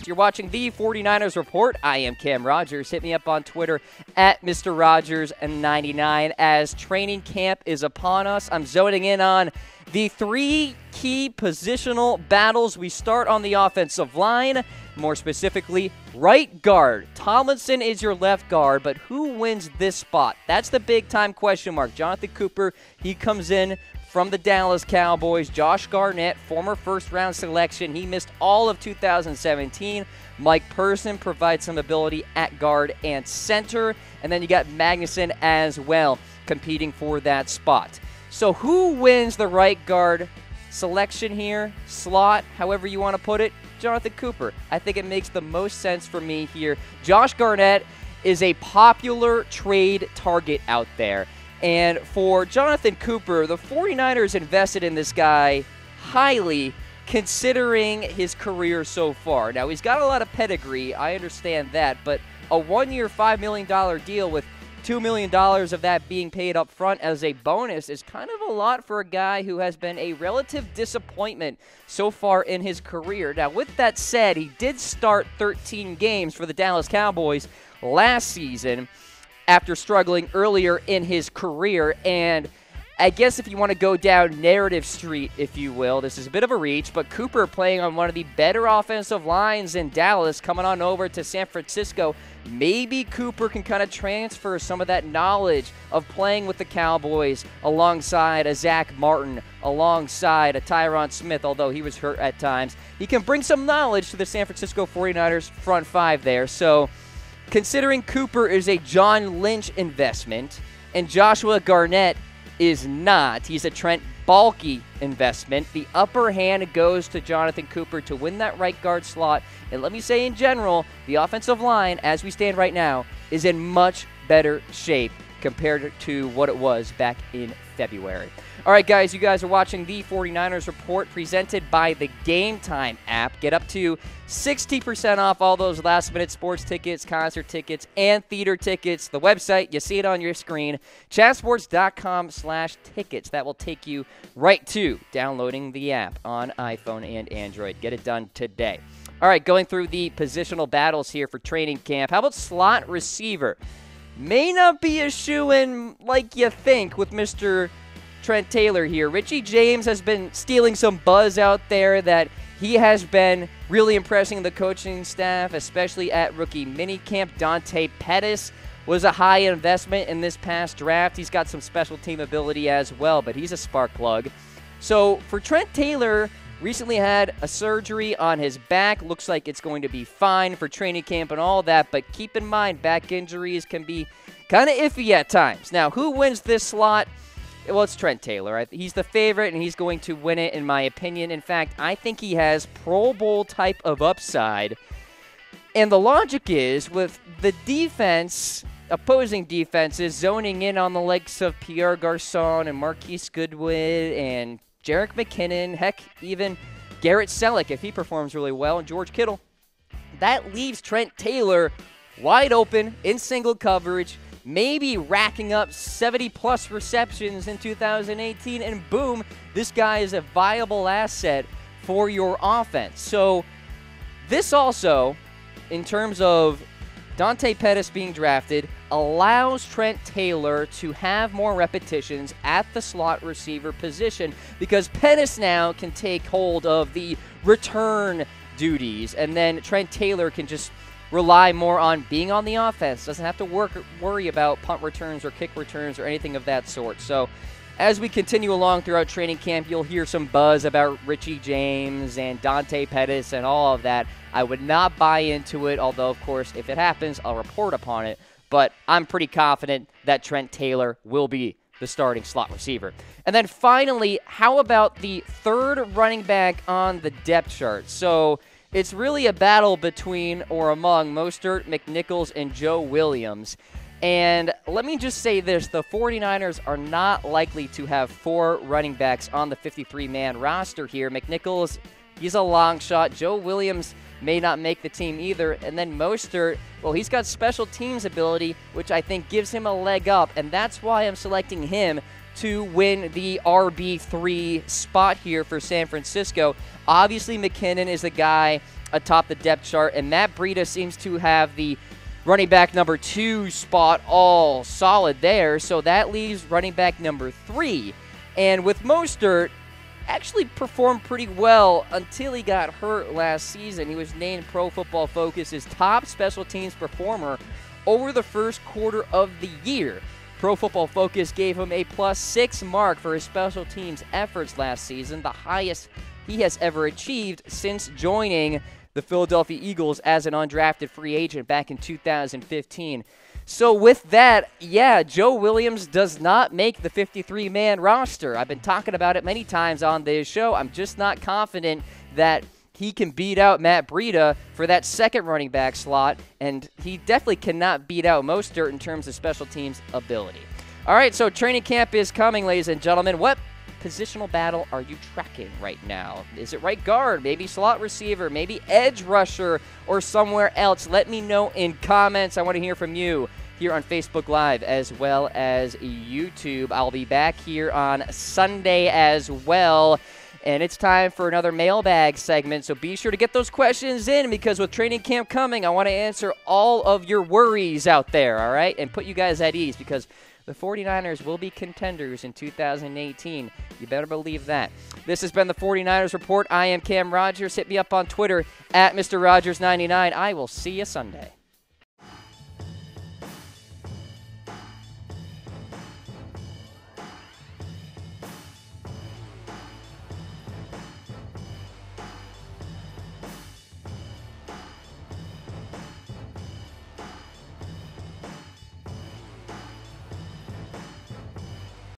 You're watching the 49ers Report. I am Cam Rogers. Hit me up on Twitter at Mr. Rogers99 as training camp is upon us. I'm zoning in on the three key positional battles. We start on the offensive line, more specifically, right guard. Tomlinson is your left guard, but who wins this spot? That's the big-time question mark. Jonathan Cooper, he comes in from the Dallas Cowboys. Josh Garnett, former first-round selection. He missed all of 2017. Mike Person provides some ability at guard and center. And then you got Magnuson as well competing for that spot. So who wins the right guard selection here? Slot, however you want to put it. Jonathan Cooper. I think it makes the most sense for me here. Josh Garnett is a popular trade target out there. And for Jonathan Cooper, the 49ers invested in this guy highly, considering his career so far. Now, he's got a lot of pedigree. I understand that. But a one-year, $5 million deal with $2 million of that being paid up front as a bonus is kind of a lot for a guy who has been a relative disappointment so far in his career. Now, with that said, he did start 13 games for the Dallas Cowboys last season after struggling earlier in his career. And I guess if you want to go down narrative street, if you will, this is a bit of a reach, but Cooper playing on one of the better offensive lines in Dallas, coming on over to San Francisco, maybe Cooper can kind of transfer some of that knowledge of playing with the Cowboys alongside a Zach Martin, alongside a Tyron Smith, although he was hurt at times. He can bring some knowledge to the San Francisco 49ers front five there. So considering Cooper is a John Lynch investment and Joshua Garnett is not, he's a Trent Baalke investment, the upper hand goes to Jonathan Cooper to win that right guard slot. And let me say in general, the offensive line, as we stand right now, is in much better shape compared to what it was back in February. All right, guys, you guys are watching the 49ers Report presented by the Game Time app. Get up to 60% off all those last-minute sports tickets, concert tickets, and theater tickets. The website, you see it on your screen, chatsports.com/tickets. That will take you right to downloading the app on iPhone and Android. Get it done today. All right, going through the positional battles here for training camp. How about slot receiver? May not be a shoo-in like you think with Mr. Trent Taylor here. Richie James has been stealing some buzz out there that he has been really impressing the coaching staff, especially at rookie minicamp. Dante Pettis was a high investment in this past draft. He's got some special team ability as well, but he's a spark plug. So for Trent Taylor, recently had a surgery on his back. Looks like it's going to be fine for training camp and all that, but keep in mind, back injuries can be kind of iffy at times. Now, who wins this slot? Well, it's Trent Taylor. He's the favorite, and he's going to win it, in my opinion. In fact, I think he has Pro Bowl type of upside. And the logic is, with the defense, opposing defenses, zoning in on the likes of Pierre Garçon and Marquise Goodwin and Jerick McKinnon, heck, even Garrett Selleck, if he performs really well, and George Kittle, that leaves Trent Taylor wide open in single coverage, maybe racking up 70-plus receptions in 2018, and boom, this guy is a viable asset for your offense. So this also, in terms of Dante Pettis being drafted, allows Trent Taylor to have more repetitions at the slot receiver position because Pettis now can take hold of the return duties, and then Trent Taylor can just rely more on being on the offense. Doesn't have to worry about punt returns or kick returns or anything of that sort. So as we continue along throughout training camp, you'll hear some buzz about Richie James and Dante Pettis and all of that. I would not buy into it, although, of course, if it happens, I'll report upon it. But I'm pretty confident that Trent Taylor will be the starting slot receiver. And then finally, how about the third running back on the depth chart? So it's really a battle between or among Mostert, McNichols, and Joe Williams. And let me just say this, the 49ers are not likely to have 4 running backs on the 53-man roster here. McNichols, he's a long shot. Joe Williams may not make the team either. And then Mostert, well, he's got special teams ability, which I think gives him a leg up. And that's why I'm selecting him to win the RB3 spot here for San Francisco. Obviously, McKinnon is the guy atop the depth chart, and Matt Breida seems to have the running back number 2 spot all solid there, so that leaves running back number 3. And with Mostert, actually performed pretty well until he got hurt last season. He was named Pro Football Focus's top special teams performer over the first quarter of the year. Pro Football Focus gave him a +6 mark for his special teams efforts last season, the highest he has ever achieved since joining the Philadelphia Eagles as an undrafted free agent back in 2015. So with that, yeah, Joe Williams does not make the 53-man roster. I've been talking about it many times on this show. I'm just not confident that he can beat out Matt Breida for that second running back slot, and he definitely cannot beat out Mostert in terms of special teams ability. All right, so training camp is coming, ladies and gentlemen. What positional battle are you tracking right now? Is it right guard, maybe slot receiver, maybe edge rusher, or somewhere else? Let me know in comments. I want to hear from you here on Facebook Live as well as YouTube. I'll be back here on Sunday as well. And it's time for another mailbag segment, so be sure to get those questions in, because with training camp coming, I want to answer all of your worries out there, all right? And put you guys at ease, because the 49ers will be contenders in 2018. You better believe that. This has been the 49ers Report. I am Cam Rogers. Hit me up on Twitter at Mr. Rogers99. I will see you Sunday.